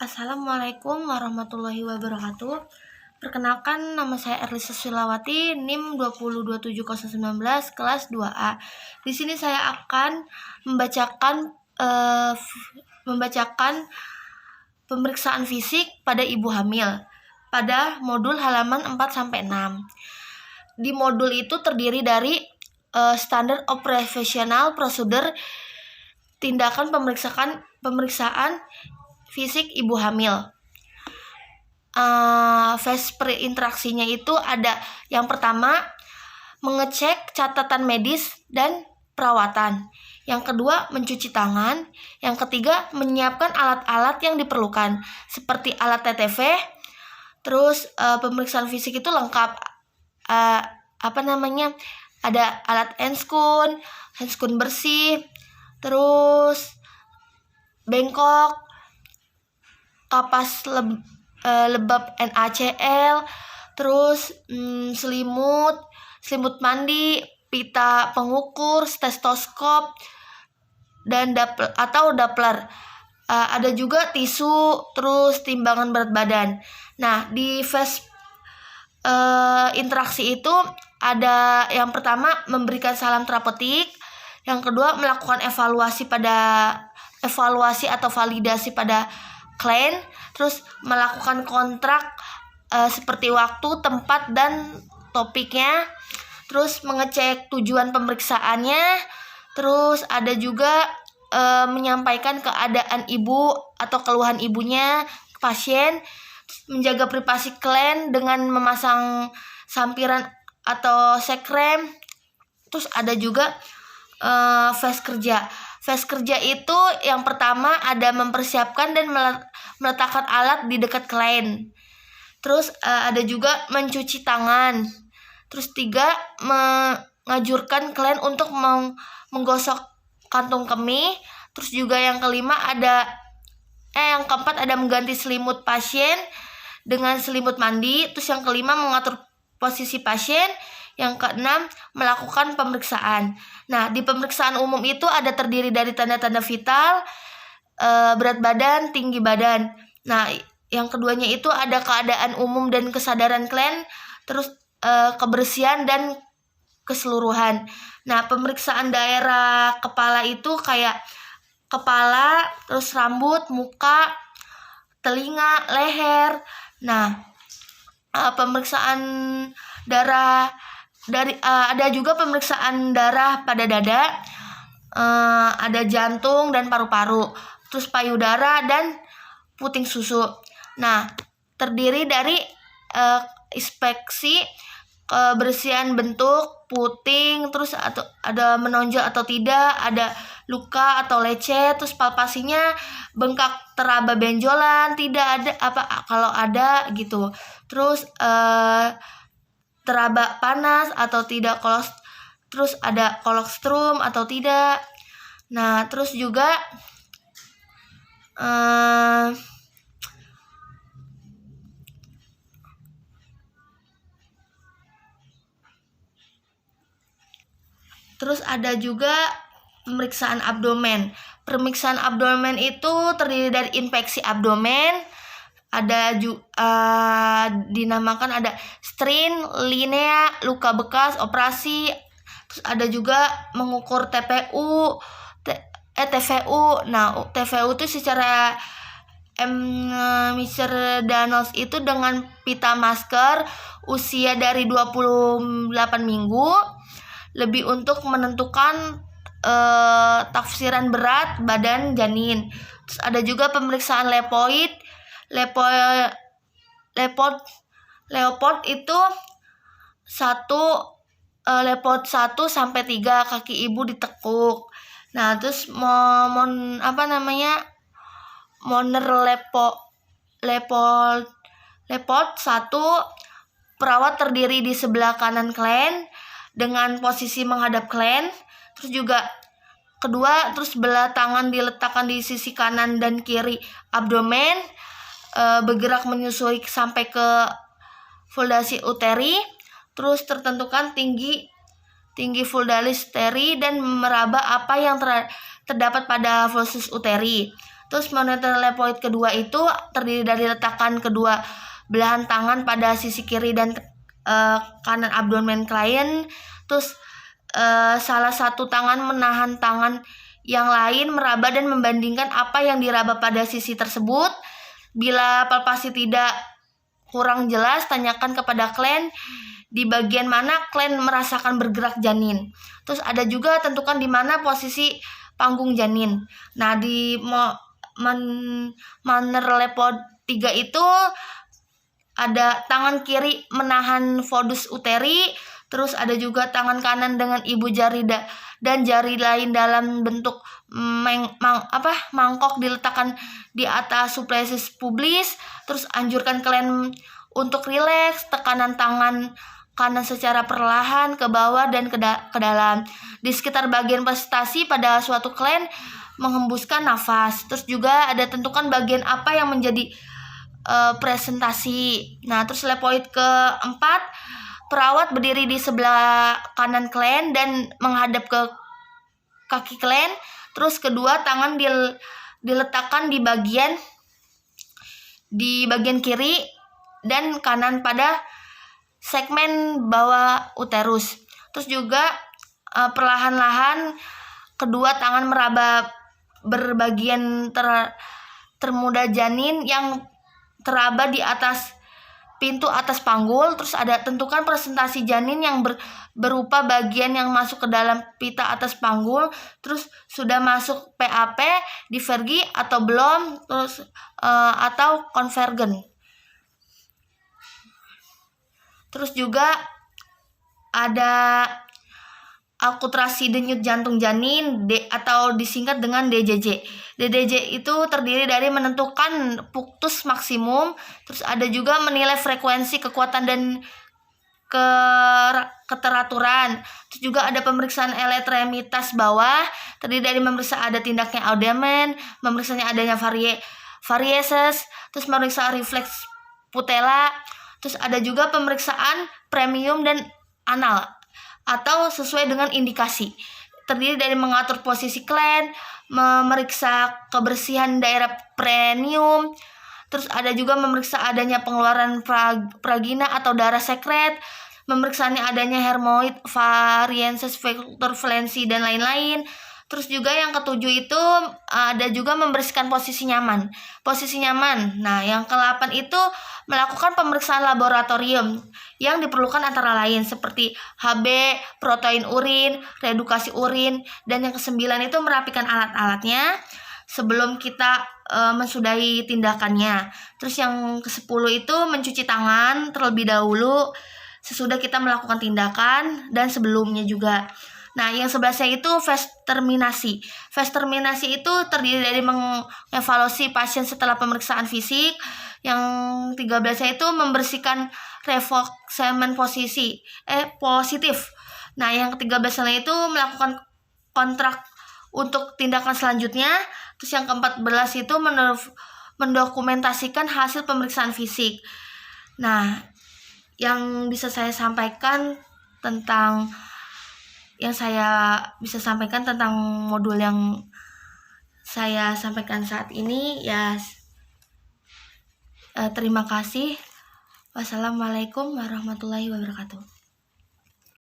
Assalamualaikum warahmatullahi wabarakatuh. Perkenalkan, nama saya Erlisa Sulawati, NIM 2027019, kelas 2A. Di sini saya akan membacakan pemeriksaan fisik pada ibu hamil pada modul halaman 4-6. Di modul itu terdiri dari Standard of Professional Procedure, tindakan pemeriksaan fisik ibu hamil. Phase pre-interaksinya itu ada yang pertama, mengecek catatan medis dan perawatan. Yang kedua, mencuci tangan. Yang ketiga, menyiapkan alat-alat yang diperlukan seperti alat TTV. Terus pemeriksaan fisik itu lengkap. Ada alat handskun bersih, terus bengkok, kapas lebab NaCl, terus selimut mandi, pita pengukur, stetoskop, dan Doppler. Ada juga tisu, terus timbangan berat badan. Nah, di phase interaksi itu ada yang pertama, memberikan salam terapeutik. Yang kedua, melakukan evaluasi atau validasi pada klien, terus melakukan kontrak seperti waktu, tempat, dan topiknya, terus mengecek tujuan pemeriksaannya, terus ada juga menyampaikan keadaan ibu atau keluhan ibunya ke pasien, menjaga privasi klien dengan memasang sampiran atau sekrem. Terus ada juga phase kerja. Phase kerja itu yang pertama ada mempersiapkan dan meletakkan alat di dekat klien. Terus ada juga mencuci tangan. Terus 3, mengajurkan klien untuk menggosok kantung kemih. Terus juga yang keempat ada mengganti selimut pasien dengan selimut mandi. Terus yang kelima, mengatur posisi pasien. Yang keenam, melakukan pemeriksaan. Nah, di pemeriksaan umum itu ada terdiri dari tanda-tanda vital, berat badan, tinggi badan. Nah, yang keduanya itu ada keadaan umum dan kesadaran klien, terus kebersihan dan keseluruhan. Nah, pemeriksaan daerah kepala itu kayak kepala, terus rambut, muka, telinga, leher. Nah, pemeriksaan darah ada juga pemeriksaan darah pada dada, ada jantung dan paru-paru, terus payudara dan puting susu. Nah, terdiri dari inspeksi kebersihan bentuk, puting, terus ada menonjol atau tidak, ada luka atau lecet, terus palpasinya bengkak, teraba, benjolan, tidak ada kalau ada gitu. Terus teraba panas atau tidak, terus ada kolostrum atau tidak. Nah, terus juga terus ada juga pemeriksaan abdomen. Pemeriksaan abdomen itu terdiri dari infeksi abdomen, ada dinamakan ada strain, linea, luka bekas, operasi. Terus ada juga mengukur TVU. Nah, TVU itu secara Danos itu dengan pita masker usia dari 28 minggu lebih untuk menentukan tafsiran berat badan janin. Terus ada juga pemeriksaan Leopold itu Leopold 1-3, kaki ibu ditekuk. Nah, terus Moner Leopold 1, perawat terdiri di sebelah kanan klien dengan posisi menghadap klien. Terus juga kedua, terus belah tangan diletakkan di sisi kanan dan kiri abdomen, bergerak menyusui sampai ke fundasi uteri. Terus tertentukan tinggi fundasi uteri dan meraba apa yang terdapat pada fundus uteri. Terus monitor lepoid kedua itu terdiri dari letakan kedua belahan tangan pada sisi kiri dan kanan abdomen klien. Terus salah satu tangan menahan tangan yang lain meraba dan membandingkan apa yang diraba pada sisi tersebut. Bila palpasi tidak kurang jelas, tanyakan kepada klien di bagian mana klien merasakan bergerak janin. Terus ada juga tentukan di mana posisi panggung janin. Nah, di manner lepoid 3 itu ada tangan kiri menahan vodus uteri, terus ada juga tangan kanan dengan ibu jari dan jari lain dalam bentuk mangkok diletakkan di atas suplexus pubis. Terus anjurkan klien untuk rileks, tekanan tangan kanan secara perlahan ke bawah dan ke dalam. Di sekitar bagian presentasi pada suatu klien menghembuskan nafas. Terus juga ada tentukan bagian apa yang menjadi presentasi. Nah, terus lepoid keempat, perawat berdiri di sebelah kanan klien dan menghadap ke kaki klien. Terus kedua tangan diletakkan di bagian kiri dan kanan pada segmen bawah uterus. Terus juga perlahan-lahan kedua tangan meraba berbagian termuda janin yang teraba di atas pintu atas panggul. Terus ada tentukan presentasi janin yang berupa bagian yang masuk ke dalam pita atas panggul. Terus sudah masuk PAP, divergi atau belum, terus atau konvergen. Terus juga ada akulturasi denyut jantung janin atau disingkat dengan DJJ. DJJ itu terdiri dari menentukan punktus maksimum, terus ada juga menilai frekuensi, kekuatan dan keteraturan. Terus juga ada pemeriksaan elektromitas bawah, terdiri dari memeriksa ada tindaknya abdomen, memeriksanya adanya varieses, terus memeriksa refleks putela. Terus ada juga pemeriksaan premium dan anal atau sesuai dengan indikasi, terdiri dari mengatur posisi klien, memeriksa kebersihan daerah perineum. Terus ada juga memeriksa adanya pengeluaran pragina atau darah sekret, memeriksanya adanya hermoid, variances, faktor valensi dan lain-lain. Terus juga yang ketujuh itu ada juga membersihkan posisi nyaman. Posisi nyaman. Nah, yang ke-8 itu melakukan pemeriksaan laboratorium yang diperlukan antara lain seperti HB, protein urin, reedukasi urin, dan yang ke-9 itu merapikan alat-alatnya sebelum kita mensudahi tindakannya. Terus yang ke-10 itu mencuci tangan terlebih dahulu sesudah kita melakukan tindakan dan sebelumnya juga. Nah, yang 11-nya itu fase terminasi. Fase terminasi itu terdiri dari mengevaluasi pasien setelah pemeriksaan fisik. Yang 13-nya itu membersihkan revoxemen positif. Nah, yang ke-13-nya itu melakukan kontrak untuk tindakan selanjutnya. Terus yang ke-14 itu mendokumentasikan hasil pemeriksaan fisik. Nah, yang bisa saya sampaikan tentang modul yang saya sampaikan saat ini ya. Terima kasih. Wassalamualaikum warahmatullahi wabarakatuh.